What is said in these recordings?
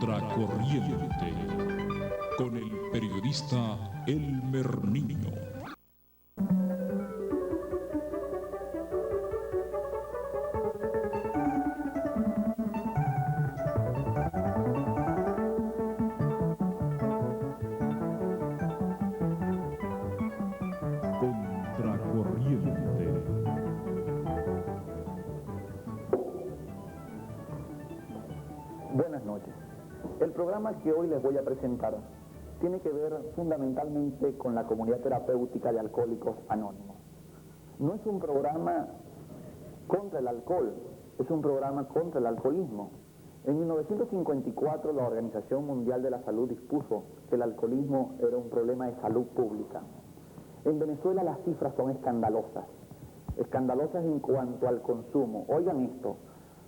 Contracorriente con el periodista Elmer Niño. Contracorriente. Buenas noches. El programa que hoy les voy a presentar tiene que ver fundamentalmente con la comunidad terapéutica de Alcohólicos Anónimos. No es un programa contra el alcohol, es un programa contra el alcoholismo. En 1954 la Organización Mundial de la Salud dispuso que el alcoholismo era un problema de salud pública. En Venezuela las cifras son escandalosas en cuanto al consumo. Oigan esto,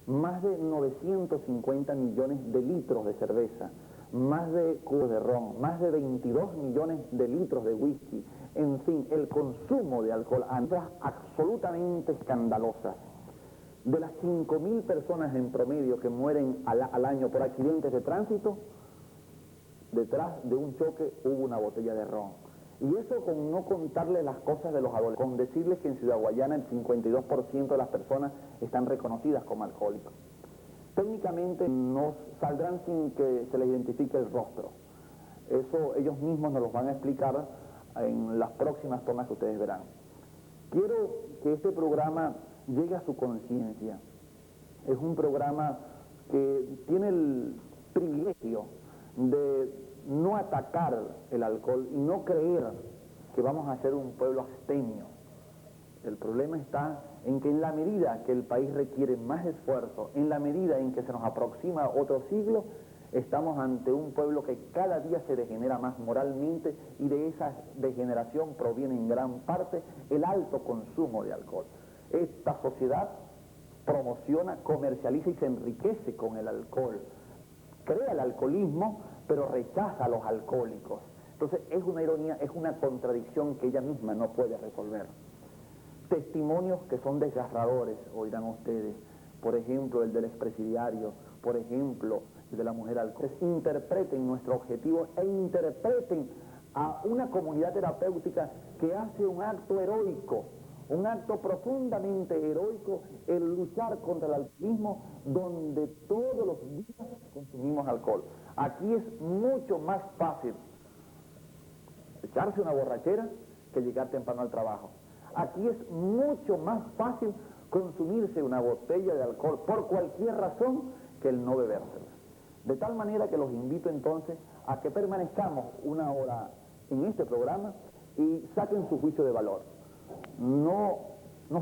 más de 950 millones de litros de cerveza, más de cubos de ron, más de 22 millones de litros de whisky, en fin, el consumo de alcohol, cifras absolutamente escandalosas. De las 5.000 personas en promedio que mueren al año por accidentes de tránsito, detrás de un choque hubo una botella de ron. Y eso con no contarle las cosas de los adolescentes, con decirles que en Ciudad Guayana el 52% de las personas están reconocidas como alcohólicos. Técnicamente no saldrán sin que se les identifique el rostro. Eso ellos mismos nos lo van a explicar en las próximas tomas que ustedes verán. Quiero que este programa llegue a su conciencia. Es un programa que tiene el privilegio de no atacar el alcohol y no creer que vamos a ser un pueblo abstemio. El problema está en que en la medida que el país requiere más esfuerzo, en la medida en que se nos aproxima otro siglo, estamos ante un pueblo que cada día se degenera más moralmente, y de esa degeneración proviene en gran parte el alto consumo de alcohol. Esta sociedad promociona, comercializa y se enriquece con el alcohol. Crea el alcoholismo, pero rechaza a los alcohólicos. Entonces es una ironía, es una contradicción que ella misma no puede resolver. Testimonios que son desgarradores, oirán ustedes, por ejemplo el del expresidiario, por ejemplo el de la mujer alcohólica. Interpreten nuestro objetivo e interpreten a una comunidad terapéutica que hace un acto heroico, un acto profundamente heroico, el luchar contra el alcoholismo, donde todos los días consumimos alcohol. Aquí es mucho más fácil echarse una borrachera que llegar temprano al trabajo. Aquí es mucho más fácil consumirse una botella de alcohol por cualquier razón que el no bebérsela. De tal manera que los invito entonces a que permanezcamos una hora en este programa y saquen su juicio de valor. No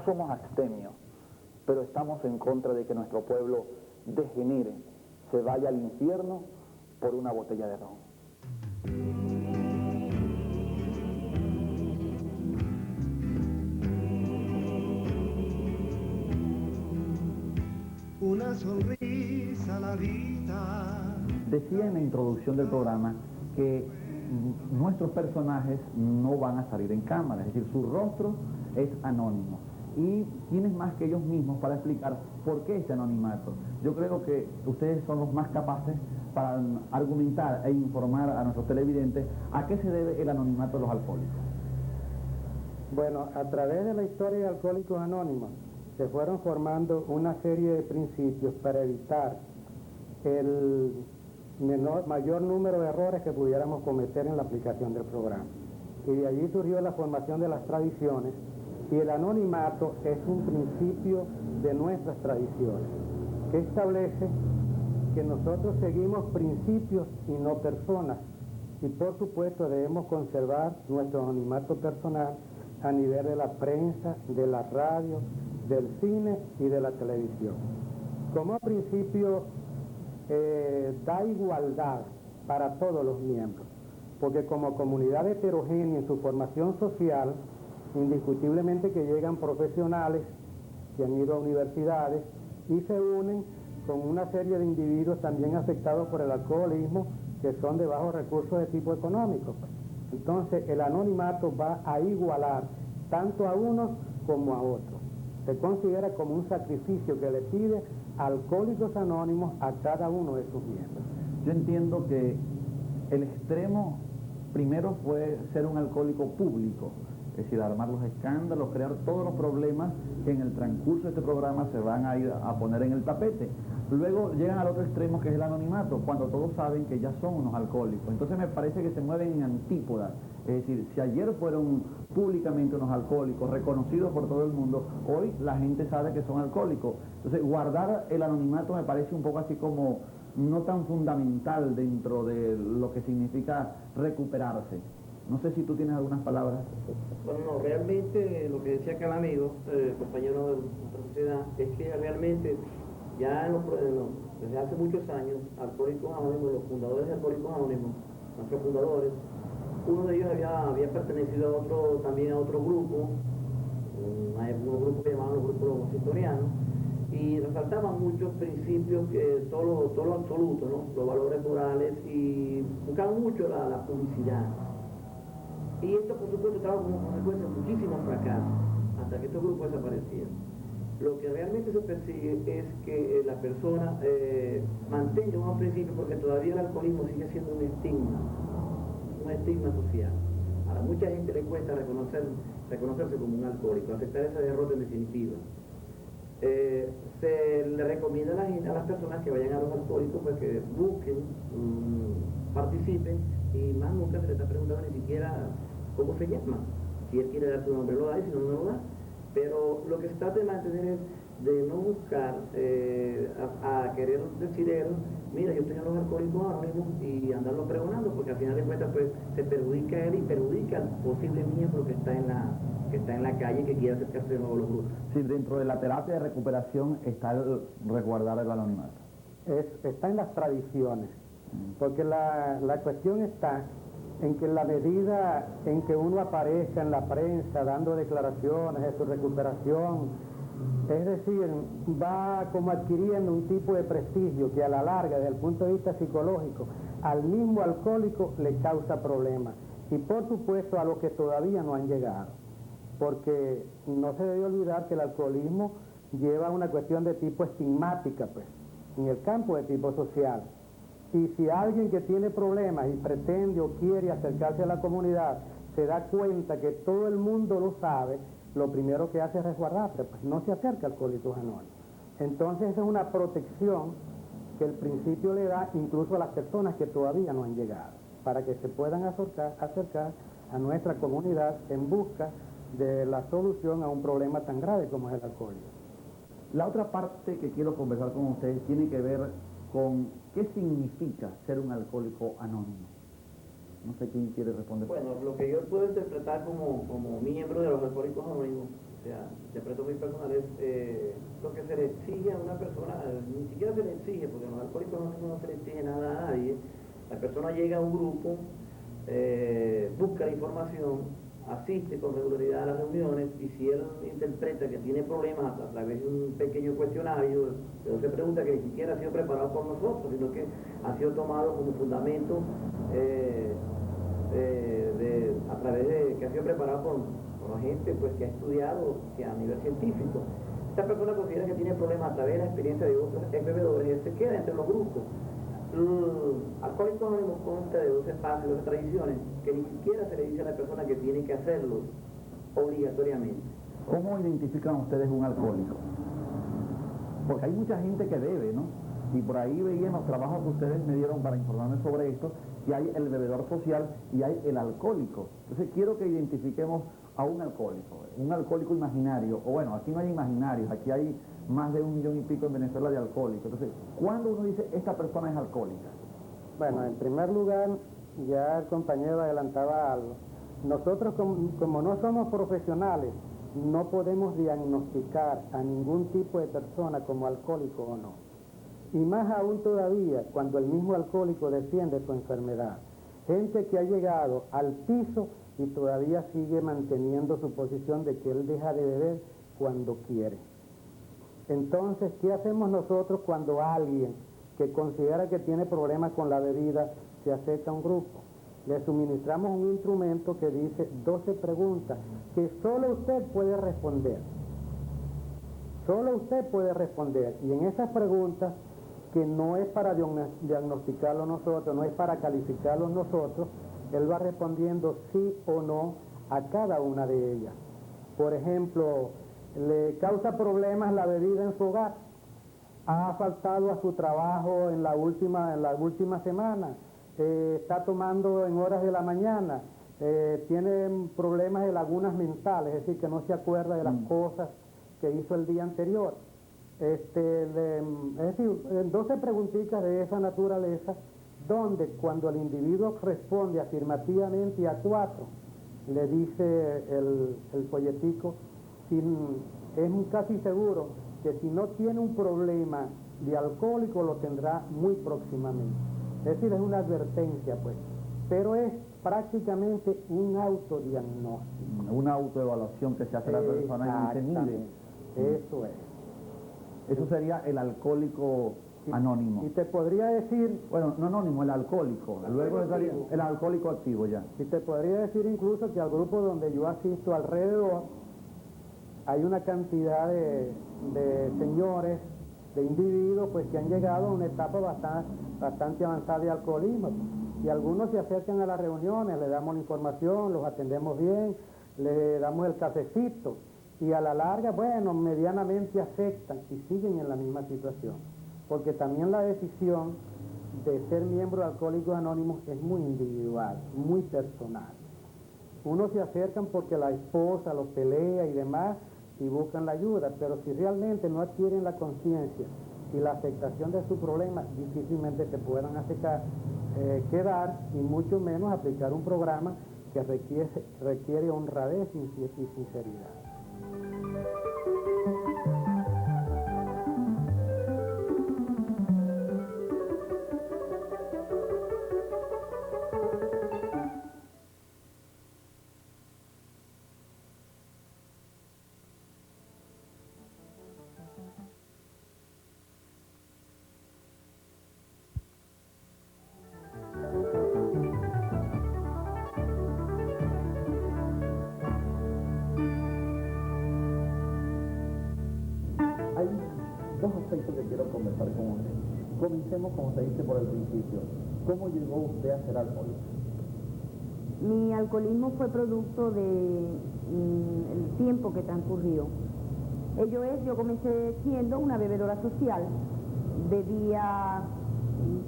somos abstemios, pero estamos en contra de que nuestro pueblo degenere, se vaya al infierno por una botella de ron. Una sonrisa a la vida. Decía en la introducción del programa que nuestros personajes no van a salir en cámara, es decir, su rostro es anónimo. Y tienen más que ellos mismos para explicar por qué este anonimato. Yo creo que ustedes son los más capaces para argumentar e informar a nuestros televidentes a qué se debe el anonimato de los alcohólicos. Bueno, a través de la historia de Alcohólicos Anónimos se fueron formando una serie de principios para evitar el mayor número de errores que pudiéramos cometer en la aplicación del programa. Y de allí surgió la formación de las tradiciones, y el anonimato es un principio de nuestras tradiciones, que establece que nosotros seguimos principios y no personas, y por supuesto debemos conservar nuestro anonimato personal a nivel de la prensa, de la radio, del cine y de la televisión. Como principio da igualdad para todos los miembros, porque como comunidad heterogénea en su formación social, indiscutiblemente que llegan profesionales que han ido a universidades y se unen con una serie de individuos también afectados por el alcoholismo, que son de bajos recursos de tipo económico. Entonces el anonimato va a igualar tanto a unos como a otros. Se considera como un sacrificio que le pide Alcohólicos Anónimos a cada uno de sus miembros. Yo entiendo que el extremo primero fue ser un alcohólico público, es decir, armar los escándalos, crear todos los problemas que en el transcurso de este programa se van a ir a poner en el tapete. Luego llegan al otro extremo, que es el anonimato, cuando todos saben que ya son unos alcohólicos. Entonces me parece que se mueven en antípodas. Es decir, si ayer fueron públicamente unos alcohólicos, reconocidos por todo el mundo, hoy la gente sabe que son alcohólicos. Entonces guardar el anonimato me parece un poco así como no tan fundamental dentro de lo que significa recuperarse. No sé si tú tienes algunas palabras. Bueno, no, realmente lo que decía acá el amigo, compañero de nuestra sociedad, es que realmente ya desde hace muchos años, Alcohólicos Anónimos, los fundadores de Alcohólicos Anónimos, nuestros fundadores, uno de ellos había pertenecido también a otro grupo, un grupo que llamaban los grupos los historianos, y resaltaban muchos principios, todo lo absoluto, ¿no? Los valores morales, y buscaban mucho la publicidad. Y esto, por supuesto, trajo como consecuencia muchísimos fracasos, hasta que estos grupos desaparecieron. Lo que realmente se persigue es que la persona mantenga unos principios, porque todavía el alcoholismo sigue siendo un estigma social. A mucha gente le cuesta reconocerse como un alcohólico, aceptar esa derrota en definitiva. Se le recomienda a las personas que vayan a los alcohólicos, pues que busquen, participen, y más nunca se le está preguntando ni siquiera cómo se llama. Si él quiere dar su nombre lo da, y si no, no lo da. Pero lo que se trata de mantener es de no buscar a querer decir él, mira, yo estoy en los Alcohólicos Anónimos, y andarlo pregonando, porque al final de cuentas pues se perjudica a él y perjudica al posible miembro que está en la calle y que quiere acercarse de nuevo a los grupos. Sí, dentro de la terapia de recuperación está el resguardar el anonimato. Está en las tradiciones, porque la cuestión está en que en la medida en que uno aparezca en la prensa dando declaraciones de su recuperación, es decir, va como adquiriendo un tipo de prestigio que a la larga, desde el punto de vista psicológico, al mismo alcohólico le causa problemas, y por supuesto a los que todavía no han llegado, porque no se debe olvidar que el alcoholismo lleva una cuestión de tipo estigmática, pues, en el campo de tipo social. Y si alguien que tiene problemas y pretende o quiere acercarse a la comunidad se da cuenta que todo el mundo lo sabe, lo primero que hace es resguardarse, pues no se acerca a Alcohólicos Anónimos. Entonces esa es una protección que el principio le da incluso a las personas que todavía no han llegado, para que se puedan acercar a nuestra comunidad en busca de la solución a un problema tan grave como es el alcoholismo. La otra parte que quiero conversar con ustedes tiene que ver con qué significa ser un alcohólico anónimo. No sé quién quiere responder. Bueno, lo que yo puedo interpretar como miembro de los Alcohólicos Anónimos, o sea, interpreto muy personal, es lo que se le exige a una persona, ni siquiera se le exige, porque a los Alcohólicos Anónimos no se le exige nada a nadie. La persona llega a un grupo, busca la información, asiste con regularidad a las reuniones, y si él interpreta que tiene problemas a través de un pequeño cuestionario, pero se pregunta, que ni siquiera ha sido preparado por nosotros, sino que ha sido tomado como fundamento a través de que ha sido preparado por la gente pues que ha estudiado a nivel científico. Esta persona considera que tiene problemas a través de la experiencia de otros bebedores, y él se queda entre los grupos. Alcohólicos Anónimos consta de 12 pasos y 12 tradiciones que ni siquiera se le dice a la persona que tiene que hacerlo obligatoriamente. ¿Cómo identifican ustedes un alcohólico? Porque hay mucha gente que bebe, ¿no? Y por ahí veía en los trabajos que ustedes me dieron para informarme sobre esto, que hay el bebedor social y hay el alcohólico. Entonces quiero que identifiquemos a un alcohólico imaginario, o bueno, aquí no hay imaginarios, aquí hay más de 1,5 millones en Venezuela de alcohólicos. Entonces, ¿cuándo uno dice esta persona es alcohólica? Bueno, en primer lugar, ya el compañero adelantaba algo. Nosotros, como no somos profesionales, no podemos diagnosticar a ningún tipo de persona como alcohólico o no. Y más aún todavía cuando el mismo alcohólico defiende su enfermedad. Gente que ha llegado al piso y todavía sigue manteniendo su posición de que él deja de beber cuando quiere. Entonces, ¿qué hacemos nosotros cuando alguien que considera que tiene problemas con la bebida se acerca a un grupo? Le suministramos un instrumento que dice 12 preguntas que solo usted puede responder. Solo usted puede responder. Y en esas preguntas que no es para diagnosticarlo nosotros, no es para calificarlo nosotros, él va respondiendo sí o no a cada una de ellas. Por ejemplo, le causa problemas la bebida en su hogar, ha faltado a su trabajo en la última semana, está tomando en horas de la mañana, tiene problemas de lagunas mentales, es decir, que no se acuerda de las cosas que hizo el día anterior. Es decir, 12 preguntitas de esa naturaleza, donde cuando el individuo responde afirmativamente a 4, le dice el folletico, es casi seguro que si no tiene un problema de alcohólico lo tendrá muy próximamente. Es decir, es una advertencia, pues, pero es prácticamente un autodiagnóstico. Una autoevaluación que se hace a la persona y se mide. Eso es. Eso sería el alcohólico anónimo. Y te podría decir... Bueno, no anónimo, el alcohólico. Luego estaría el alcohólico activo ya. Y te podría decir incluso que al grupo donde yo asisto alrededor, hay una cantidad de señores, de individuos, pues que han llegado a una etapa bastante avanzada de alcoholismo. Y algunos se acercan a las reuniones, le damos la información, los atendemos bien, le damos el cafecito. Y a la larga, bueno, medianamente aceptan y siguen en la misma situación. Porque también la decisión de ser miembro de Alcohólicos Anónimos es muy individual, muy personal. Unos se acercan porque la esposa los pelea y demás y buscan la ayuda, pero si realmente no adquieren la conciencia y la aceptación de su problema, difícilmente se puedan quedar y mucho menos aplicar un programa que requiere honradez y sinceridad. Hay dos aspectos que quiero conversar con usted. Comencemos, como se dice por el principio. ¿Cómo llegó usted a ser alcohólico? Mi alcoholismo fue producto de el tiempo que transcurrió. Ello es, yo comencé siendo una bebedora social, bebía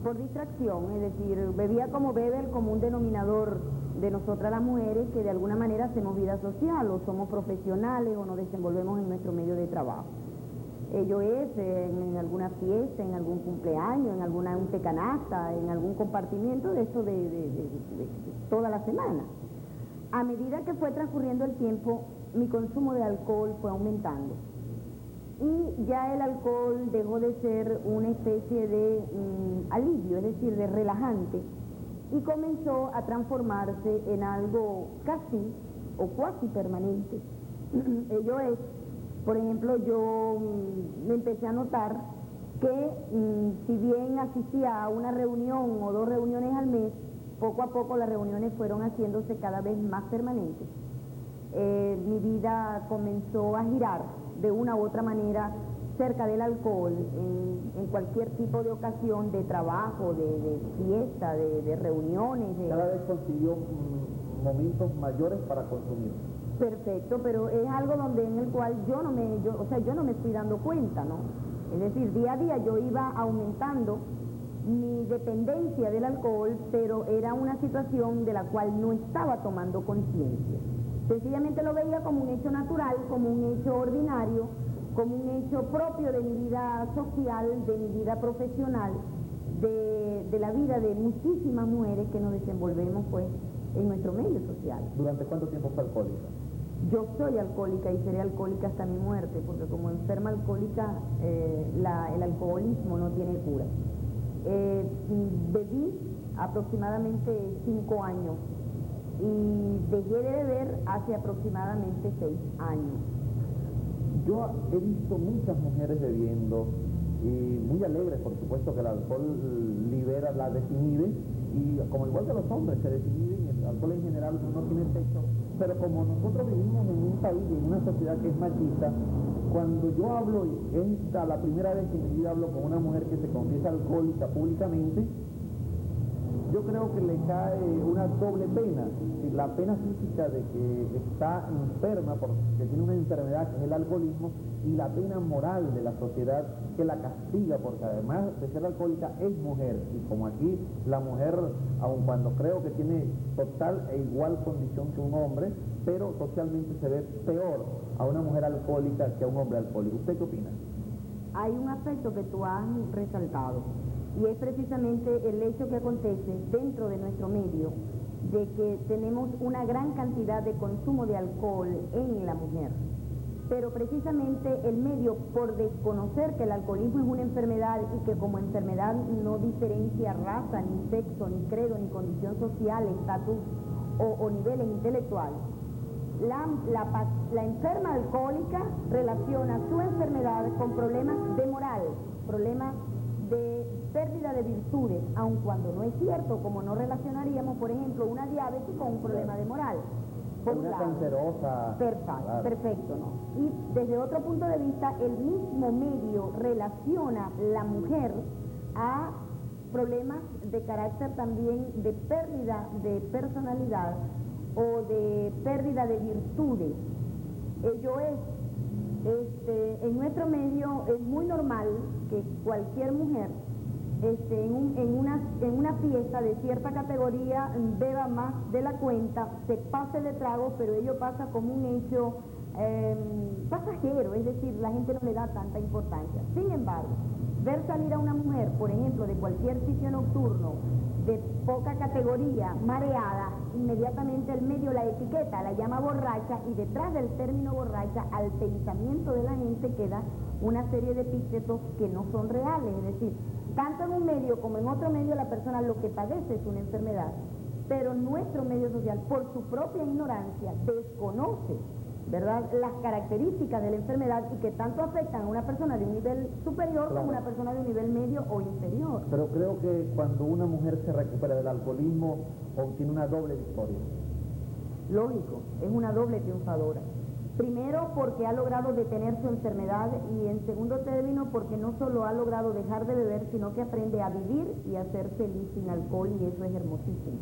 por distracción, es decir, bebía como bebe el común denominador de nosotras las mujeres que de alguna manera hacemos vida social, o somos profesionales o nos desenvolvemos en nuestro medio de trabajo. Ello es en alguna fiesta, en algún cumpleaños, en alguna canasta, en algún compartimiento de esto de toda la semana. A medida que fue transcurriendo el tiempo, mi consumo de alcohol fue aumentando. Y ya el alcohol dejó de ser una especie de alivio, es decir, de relajante, y comenzó a transformarse en algo casi o cuasi permanente. Ello es, por ejemplo, yo me empecé a notar que si bien asistía a una reunión o 2 reuniones al mes, poco a poco las reuniones fueron haciéndose cada vez más permanentes. Mi vida comenzó a girar de una u otra manera cerca del alcohol, en cualquier tipo de ocasión, de trabajo, de fiesta, de reuniones. Cada vez consiguió momentos mayores para consumir. Perfecto, pero es algo donde en el cual yo no me fui dando cuenta, ¿no? Es decir, día a día yo iba aumentando mi dependencia del alcohol, pero era una situación de la cual no estaba tomando conciencia. Sencillamente lo veía como un hecho natural, como un hecho ordinario, como un hecho propio de mi vida social, de mi vida profesional, de la vida de muchísimas mujeres que nos desenvolvemos pues en nuestro medio social. ¿Durante cuánto tiempo fue alcohólica? Yo soy alcohólica y seré alcohólica hasta mi muerte, porque como enferma alcohólica el alcoholismo no tiene cura. Bebí aproximadamente 5 años y dejé de beber hace aproximadamente 6 años. Yo he visto muchas mujeres bebiendo y muy alegres, por supuesto que el alcohol libera, la desinhibe, y como igual que los hombres se desinhiben, el alcohol en general no tiene efecto Pero como nosotros vivimos en un país y en una sociedad que es machista, cuando yo hablo, y esta la primera vez que en mi vida hablo con una mujer que se confiesa alcohólica públicamente, yo creo que le cae una doble pena, la pena física de que está enferma porque tiene una enfermedad que es el alcoholismo, y la pena moral de la sociedad que la castiga porque además de ser alcohólica es mujer, y como aquí la mujer, aun cuando creo que tiene total e igual condición que un hombre, pero socialmente se ve peor a una mujer alcohólica que a un hombre alcohólico. ¿Usted qué opina? Hay un aspecto que tú has resaltado, y es precisamente el hecho que acontece dentro de nuestro medio, de que tenemos una gran cantidad de consumo de alcohol en la mujer. Pero precisamente el medio, por desconocer que el alcoholismo es una enfermedad y que como enfermedad no diferencia raza, ni sexo, ni credo, ni condición social, estatus o niveles intelectuales, la enferma alcohólica relaciona su enfermedad con problemas de moral, problemas de pérdida de virtudes, aun cuando no es cierto, como no relacionaríamos, por ejemplo, una diabetes con un problema de moral. Una cancerosa. Claro. Perfecto, ¿no? Y desde otro punto de vista, el mismo medio relaciona la mujer a problemas de carácter también de pérdida de personalidad o de pérdida de virtudes. Ello es, en nuestro medio es muy normal que cualquier mujer en una fiesta de cierta categoría beba más de la cuenta, se pase de trago, pero ello pasa como un hecho pasajero, es decir, la gente no le da tanta importancia. Sin embargo, ver salir a una mujer, por ejemplo, de cualquier sitio nocturno, de poca categoría, mareada, inmediatamente el medio la etiqueta, la llama borracha, y detrás del término borracha, al pensamiento de la gente queda una serie de epítetos que no son reales, es decir, tanto en un medio como en otro medio la persona lo que padece es una enfermedad, pero nuestro medio social, por su propia ignorancia, desconoce, ¿verdad?, las características de la enfermedad y que tanto afectan a una persona de un nivel superior como a una persona de un nivel medio o inferior. Pero creo que cuando una mujer se recupera del alcoholismo, obtiene una doble victoria. Lógico, es una doble triunfadora. Primero, porque ha logrado detener su enfermedad, y en segundo término, porque no solo ha logrado dejar de beber, sino que aprende a vivir y a ser feliz sin alcohol, y eso es hermosísimo.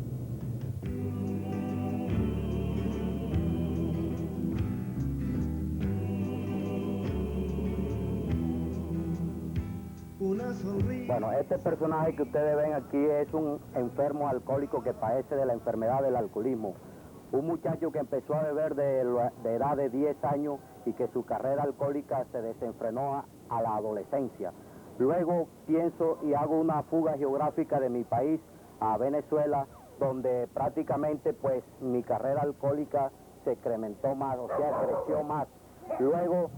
Bueno, este personaje que ustedes ven aquí es un enfermo alcohólico que padece de la enfermedad del alcoholismo. Un muchacho que empezó a beber de edad de 10 años y que su carrera alcohólica se desenfrenó a la adolescencia. Luego pienso y hago una fuga geográfica de mi país a Venezuela, donde prácticamente pues mi carrera alcohólica se incrementó más, o sea, creció más. Luego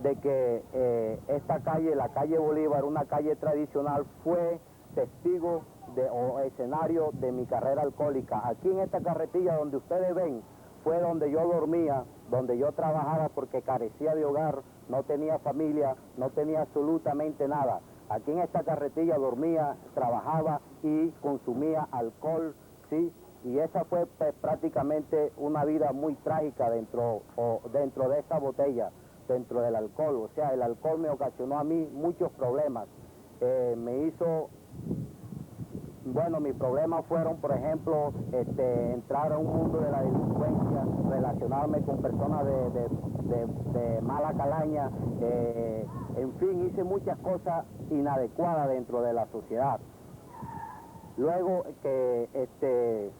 de que esta calle, la calle Bolívar, una calle tradicional, fue testigo o escenario de mi carrera alcohólica. Aquí en esta carretilla donde ustedes ven fue donde yo dormía, donde yo trabajaba porque carecía de hogar, no tenía familia, no tenía absolutamente nada. Aquí en esta carretilla dormía, trabajaba y consumía alcohol, ¿sí? Y esa fue pues, prácticamente una vida muy trágica dentro de esa botella, dentro del alcohol. O sea, el alcohol me ocasionó a mí muchos problemas. Me hizo, bueno, mis problemas fueron, por ejemplo, entrar a un mundo de la delincuencia, relacionarme con personas de mala calaña, en fin, hice muchas cosas inadecuadas dentro de la sociedad. Luego que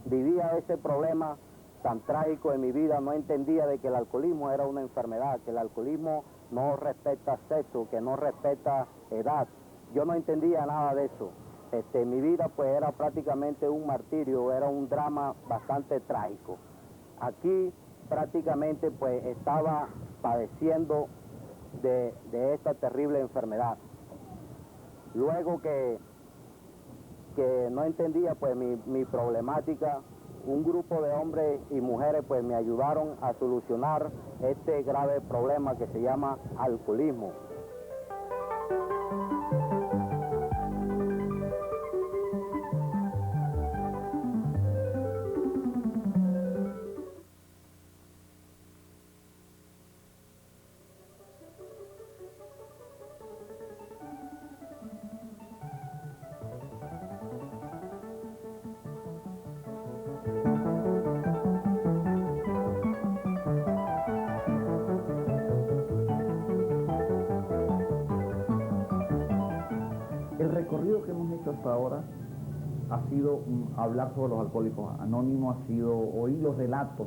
vivía ese problema tan trágico en mi vida, no entendía de que el alcoholismo era una enfermedad, que el alcoholismo no respeta sexo, que no respeta edad. Yo no entendía nada de eso. Mi vida pues era prácticamente un martirio, era un drama bastante trágico. Aquí prácticamente pues estaba padeciendo de esta terrible enfermedad. Luego que no entendía pues mi problemática, un grupo de hombres y mujeres pues me ayudaron a solucionar este grave problema que se llama alcoholismo. hecho hasta ahora ha sido hablar sobre los alcohólicos anónimos, ha sido oír los relatos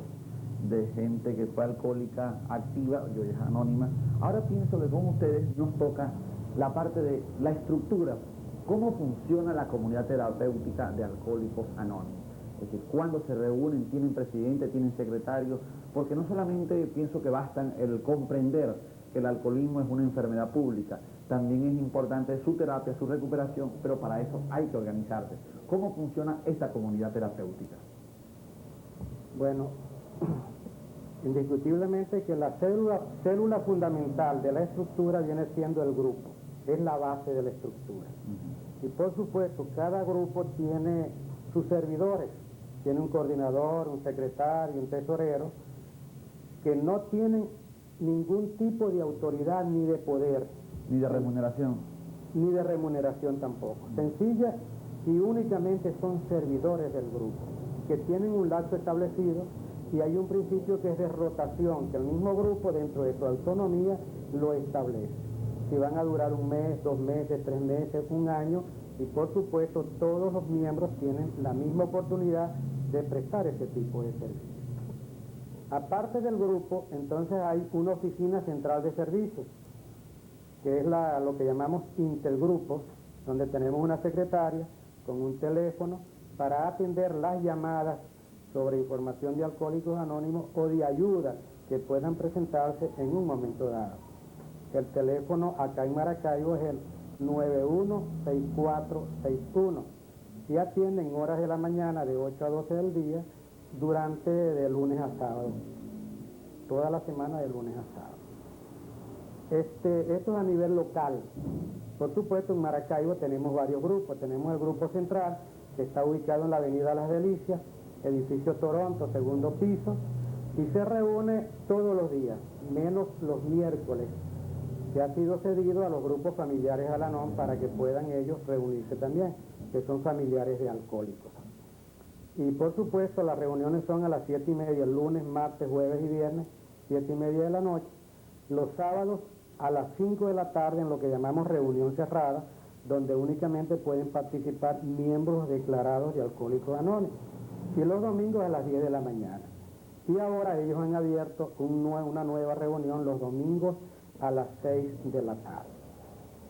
de gente que fue alcohólica activa y hoy es anónima. Ahora pienso que con ustedes nos toca la parte de la estructura, cómo funciona la comunidad terapéutica de alcohólicos anónimos. Es decir, cuando se reúnen, tienen presidente, tienen secretario, porque no solamente pienso que basta el comprender que el alcoholismo es una enfermedad pública, también es importante su terapia, su recuperación, pero para eso hay que organizarse. ¿Cómo funciona esta comunidad terapéutica? Bueno, indiscutiblemente que la célula fundamental de la estructura viene siendo el grupo, es la base de la estructura. Y por supuesto, cada grupo tiene sus servidores, tiene un coordinador, un secretario, un tesorero, que no tienen ningún tipo de autoridad ni de poder. Ni de remuneración. Ni de remuneración tampoco. Sencilla y únicamente son servidores del grupo, que tienen un lapso establecido y hay un principio que es de rotación, que el mismo grupo dentro de su autonomía lo establece. Si van a durar un mes, 2 meses, 3 meses, un año, y por supuesto todos los miembros tienen la misma oportunidad de prestar ese tipo de servicios. Aparte del grupo, entonces hay una oficina central de servicios, que es lo que llamamos intergrupos, donde tenemos una secretaria con un teléfono para atender las llamadas sobre información de Alcohólicos Anónimos o de ayuda que puedan presentarse en un momento dado. El teléfono acá en Maracaibo es el 916461 y atienden horas de la mañana de 8 a 12 del día durante de lunes a sábado, toda la semana de lunes a sábado. Esto es a nivel local. Por supuesto, en Maracaibo tenemos varios grupos. Tenemos el grupo central, que está ubicado en la avenida Las Delicias, edificio Toronto, 2º piso, y se reúne todos los días, menos los miércoles, que ha sido cedido a los grupos familiares Al-Anon para que puedan ellos reunirse también, que son familiares de alcohólicos. Y por supuesto las reuniones son a las 7:30, el lunes, martes, jueves y viernes, 7:30 de la noche. Los sábados a las 5 de la tarde en lo que llamamos reunión cerrada, donde únicamente pueden participar miembros declarados de Alcohólicos Anónimos. Y los domingos a las 10 de la mañana. Y ahora ellos han abierto una nueva reunión los domingos a las 6 de la tarde.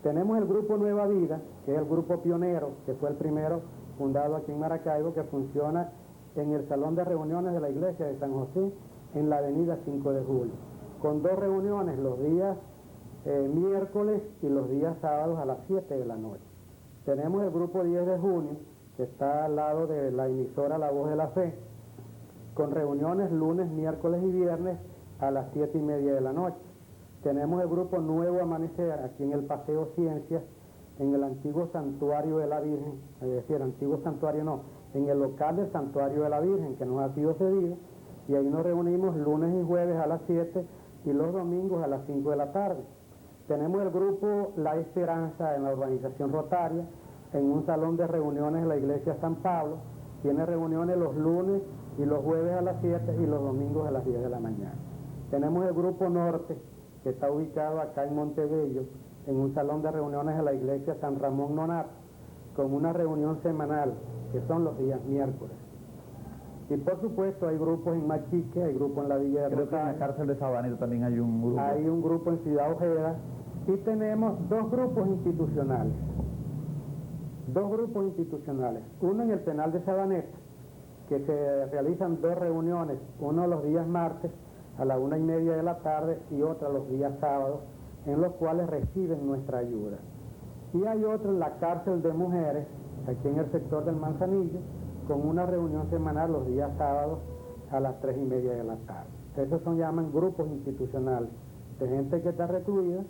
Tenemos el grupo Nueva Vida, que es el grupo pionero, que fue el primero fundado aquí en Maracaibo, que funciona en el salón de reuniones de la iglesia de San José, en la avenida 5 de Julio, con 2 reuniones los días miércoles y los días sábados a las 7 de la noche. Tenemos el grupo 10 de junio, que está al lado de la emisora La Voz de la Fe, con reuniones lunes, miércoles y viernes a las 7:30 de la noche. Tenemos el grupo Nuevo Amanecer, aquí en el Paseo Ciencias, en el antiguo Santuario de la Virgen, es decir, antiguo santuario no, en el local del Santuario de la Virgen, que nos ha sido cedido, y ahí nos reunimos lunes y jueves a las 7 y los domingos a las 5 de la tarde. Tenemos el grupo La Esperanza en la urbanización Rotaria, en un salón de reuniones en la iglesia San Pablo, tiene reuniones los lunes y los jueves a las 7 y los domingos a las 10 de la mañana. Tenemos el grupo Norte, que está ubicado acá en Montebello, en un salón de reuniones en la iglesia San Ramón Nonato, con una reunión semanal, que son los días miércoles. Y por supuesto hay grupos en Machique, hay grupos en la Villa de Creo que en Rosario, la cárcel de Sabaneta también hay un grupo. hay un grupo en Ciudad Ojeda, y tenemos 2 grupos institucionales. 2 grupos institucionales, uno en el penal de Sabaneta, que se realizan 2 reuniones, uno los días martes a la 1:30 de la tarde y otra los días sábados, en los cuales reciben nuestra ayuda. Y hay otro en la cárcel de mujeres, aquí en el sector del Manzanillo, con una reunión semanal los días sábados a las 3:30 de la tarde. Esos se llaman grupos institucionales, de gente que está recluida,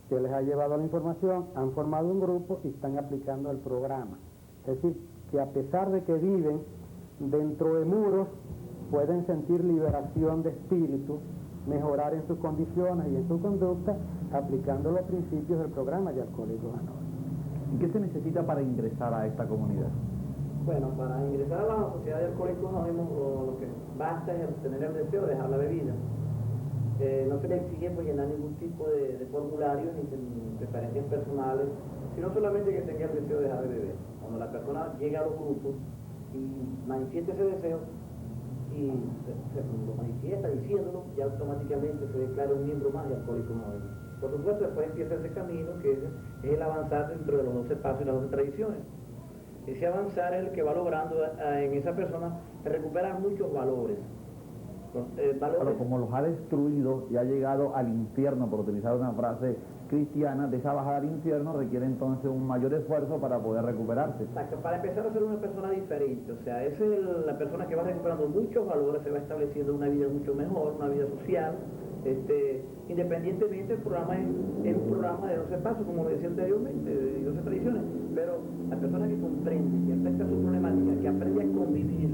que les ha llevado la información, han formado un grupo y están aplicando el programa. Es decir, que a pesar de que viven dentro de muros, pueden sentir liberación de espíritu, mejorar en sus condiciones y en su conducta, aplicando los principios del programa de Alcohólicos Anónimos. ¿Y qué se necesita para ingresar a esta comunidad? Bueno, para ingresar a la sociedad de Alcohólicos Anónimos lo que basta es tener el deseo de dejar la bebida. No se le exige pues, llenar ningún tipo de formulario ni preferencias personales, sino solamente que tenga el deseo de dejar de beber. Cuando la persona llega a los grupos y manifiesta ese deseo, y lo manifiesta diciéndolo, ya automáticamente se declara un miembro más de Alcohólicos Anónimos. Por supuesto, después empieza ese camino que es el avanzar dentro de los 12 pasos y las 12 tradiciones. Ese avanzar es el que va logrando en esa persona recuperar muchos valores. Pero como los ha destruido y ha llegado al infierno, por utilizar una frase cristiana, de esa bajada al infierno requiere entonces un mayor esfuerzo para poder recuperarse. Exacto, para empezar a ser una persona diferente, o sea, es la persona que va recuperando muchos valores, se va estableciendo una vida mucho mejor, una vida social, independientemente el programa es un programa de 12 pasos, como lo decía anteriormente, de 12 tradiciones, pero la persona que comprende, que acepta su problemática, que aprende a convivir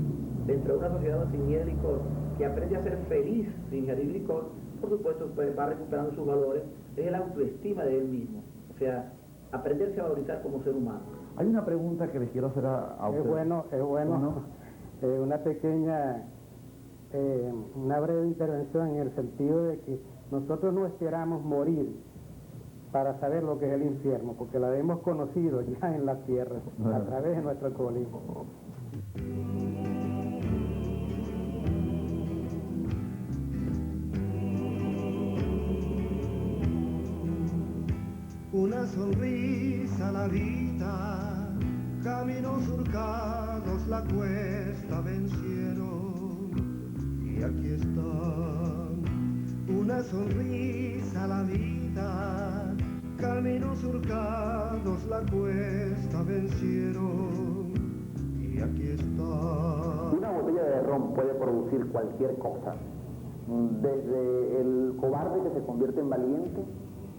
dentro de una sociedad sin ingerir licor, que aprende a ser feliz sin ingerir licor, por supuesto pues, va recuperando sus valores, es la autoestima de él mismo, o sea, aprenderse a valorizar como ser humano. Hay una pregunta que les quiero hacer a ustedes. Es bueno, una pequeña, una breve intervención en el sentido de que nosotros no esperamos morir para saber lo que es el infierno, porque la hemos conocido ya en la tierra, a través de nuestro alcoholismo. Una sonrisa a la vida, caminos surcados la cuesta vencieron, y aquí están. Una sonrisa a la vida, caminos surcados la cuesta vencieron, y aquí están. Una botella de ron puede producir cualquier cosa, desde el cobarde que se convierte en valiente,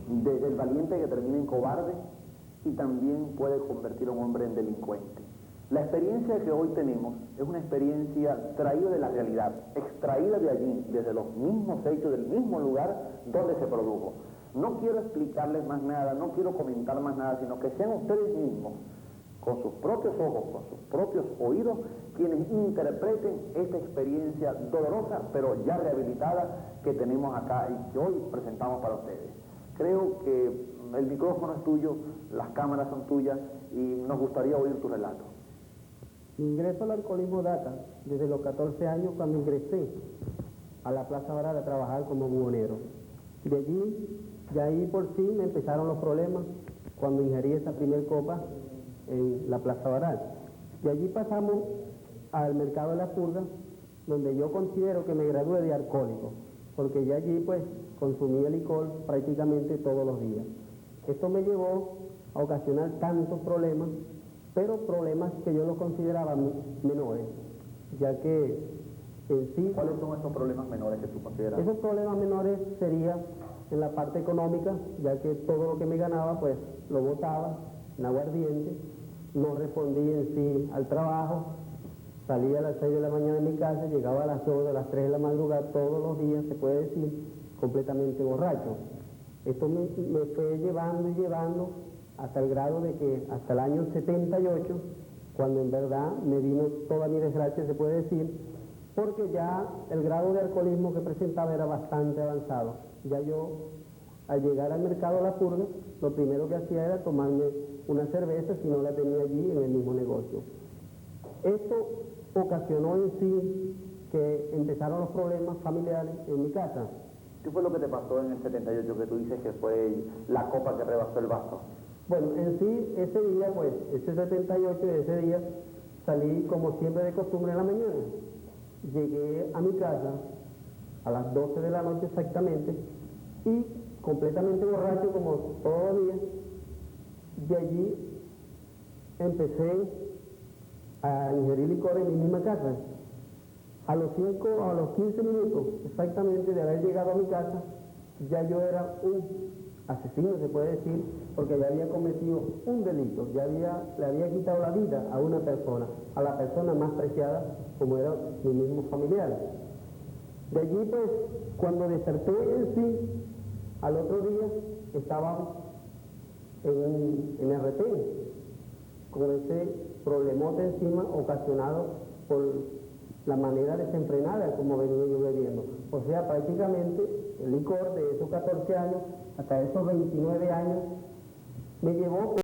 desde el valiente que termina en cobarde, y también puede convertir a un hombre en delincuente. La experiencia que hoy tenemos es una experiencia traída de la realidad, extraída de allí, desde los mismos hechos, del mismo lugar donde se produjo. No quiero explicarles más nada, no quiero comentar más nada, sino que sean ustedes mismos, con sus propios ojos, con sus propios oídos, quienes interpreten esta experiencia dolorosa, pero ya rehabilitada, que tenemos acá y que hoy presentamos para ustedes. Creo que el micrófono es tuyo, las cámaras son tuyas y nos gustaría oír tu relato. Mi ingreso al alcoholismo data desde los 14 años, cuando ingresé a la Plaza Baral a trabajar como buhonero. De ahí por fin me empezaron los problemas cuando ingerí esa primer copa en la Plaza Baral. De allí pasamos al mercado de la Purga, donde yo considero que me gradué de alcohólico, porque ya allí pues consumía licor prácticamente todos los días. Esto me llevó a ocasionar tantos problemas, pero problemas que yo los consideraba menores, ya que en sí... ¿Cuáles son esos problemas menores que tú consideras? Esos problemas menores serían en la parte económica, ya que todo lo que me ganaba pues lo botaba en aguardiente, no respondía en sí al trabajo, salía a las 6 de la mañana de mi casa, llegaba a las 2, a las 3 de la madrugada, todos los días, se puede decir, completamente borracho. Esto me fue llevando y llevando hasta el grado de que hasta el año 78, cuando en verdad me vino toda mi desgracia, se puede decir, porque ya el grado de alcoholismo que presentaba era bastante avanzado. Ya yo, al llegar al mercado de la Purga, lo primero que hacía era tomarme una cerveza si no la tenía allí en el mismo negocio. Esto ocasionó en sí que empezaron los problemas familiares en mi casa. ¿Qué fue lo que te pasó en el 78 que tú dices que fue la copa que rebasó el vaso? Bueno, en sí, ese día, pues, ese 78, ese día, salí como siempre de costumbre en la mañana. Llegué a mi casa a las 12 de la noche exactamente y completamente borracho como todos los días. De allí empecé a ingerir licor en mi misma casa. A los 15 minutos exactamente de haber llegado a mi casa, ya yo era un asesino, se puede decir, porque ya había cometido un delito, le había quitado la vida a una persona, a la persona más preciada, como era mi mismo familiar. De allí pues, cuando deserté en sí, al otro día estaba en el retén, con ese problemote encima ocasionado por la manera desenfrenada como venía yo bebiendo. O sea, prácticamente el licor de esos 14 años hasta esos 29 años me llevó